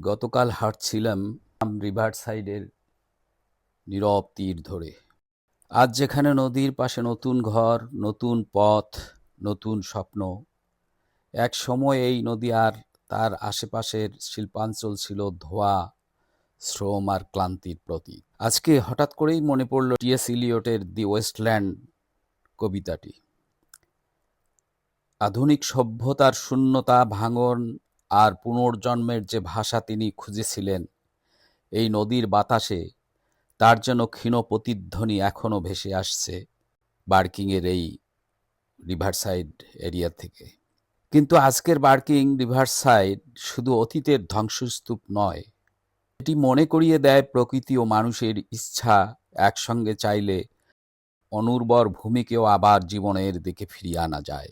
গতকাল হাঁটছিলাম রিভার সাইডের নীরব তীর ধরে। আজ যেখানে নদীর পাশে নতুন ঘর, নতুন পথ, নতুন স্বপ্ন, এক সময় এই নদী আর তার আশেপাশের শিল্পাঞ্চল ছিল ধোঁয়া, শ্রম আর ক্লান্তির প্রতীক। আজকে হঠাৎ করেই মনে পড়ল টি.এস. ইলিয়টের দি ওয়েস্টল্যান্ড কবিতাটি। আধুনিক সভ্যতার শূন্যতা, ভাঙন আর পুনর্জন্মের যে ভাষা তিনি খুঁজেছিলেন, এই নদীর বাতাসে তার যেন ক্ষীণ প্রতিধ্বনি এখনো ভেসে আসছে বার্কিংয়ের এই রিভারসাইড এরিয়া থেকে। কিন্তু আজকের বার্কিং রিভারসাইড শুধু অতীতের ধ্বংসস্তূপ নয়, এটি মনে করিয়ে দেয় প্রকৃতি ও মানুষের ইচ্ছা একসঙ্গে চাইলে অনুর্বর ভূমিকেও আবার জীবনের দিকে ফিরিয়ে আনা যায়।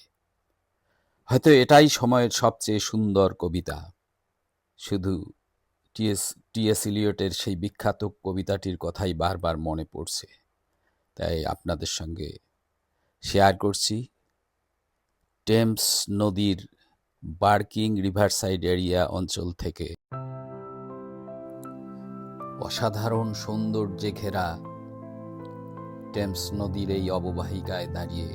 হয়তো এটাই সময়ের সবচেয়ে সুন্দর কবিতা। শুধু টি.এস. ইলিয়টের সেই বিখ্যাত কবিতাটির কথাই বারবার মনে পড়ছে, তাই আপনাদের সঙ্গে শেয়ার করছি। টেমস নদীর বার্কিং রিভারসাইড এরিয়া অঞ্চল থেকে অসাধারণ সৌন্দর্যে ঘেরা টেমস নদীর এই অববাহিকায় দাঁড়িয়ে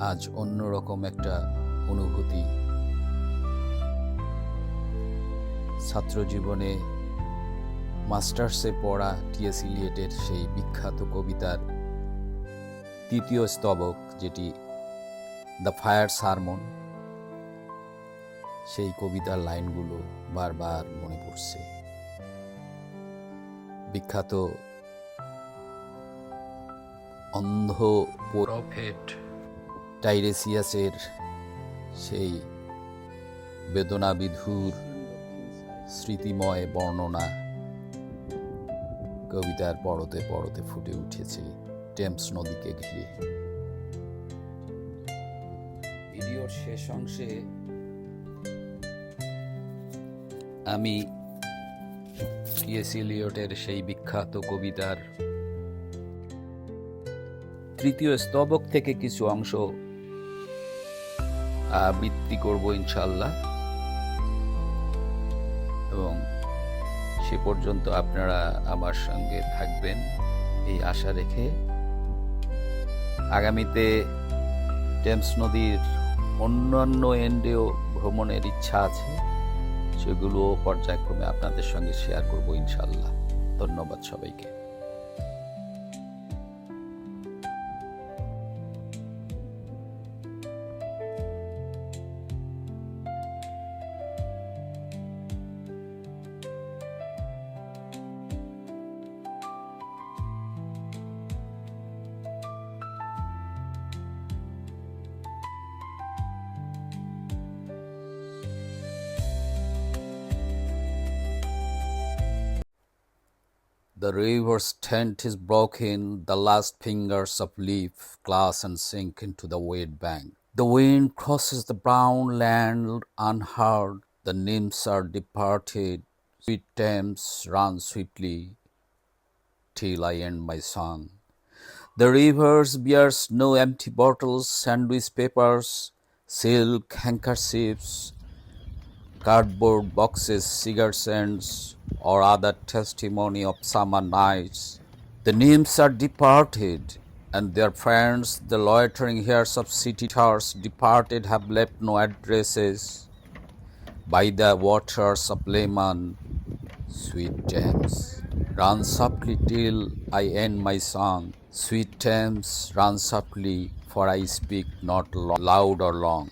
আজ অন্যরকম একটা অনুভূতি। ছাত্র জীবনে মাস্টার্সে পড়া টি.এস. ইলিয়টের সেই বিখ্যাত কবিতার তৃতীয় স্তবক, যেটি দ্য ফায়ার সারমন, সেই কবিতার লাইনগুলো বারবার মনে পড়ছে। বিখ্যাত অন্ধ প্রফেট টাইরেসিয়াসের সেই বেদনাবিধুর স্মৃতিময় বর্ণনা কবিতার পরতে পরতে ফুটে উঠেছে টেমস নদীকে ঘিরে। ভিডিওর শেষ অংশে আমি টি.এস. ইলিয়টের সেই বিখ্যাত কবিতার তৃতীয় স্তবক থেকে কিছু অংশ আবৃত্তি করব ইনশাল্লাহ, এবং সে পর্যন্ত আপনারা আমার সঙ্গে থাকবেন এই আশা রেখে। আগামীতে টেমস নদীর অন্যান্য এন্ডেও ভ্রমণের ইচ্ছা আছে, সেগুলো পর্যায়ক্রমে আপনাদের সঙ্গে শেয়ার করব ইনশাল্লাহ। ধন্যবাদ সবাইকে। The river's tent is broken, the last fingers of leaf glass and sink into the wet bank. The wind crosses the brown land unheard, the nymphs are departed, sweet Thames run sweetly till I end my song. The rivers bears no empty bottles, sandwich papers, silk handkerchiefs, cardboard boxes, cigarette ends, or other testimony of summer nights. The nymphs are departed, and their friends, the loitering hairs of city tars departed, have left no addresses. By the waters of Leman, sweet Thames, run softly till I end my song. Sweet Thames, run softly, for I speak not loud or long.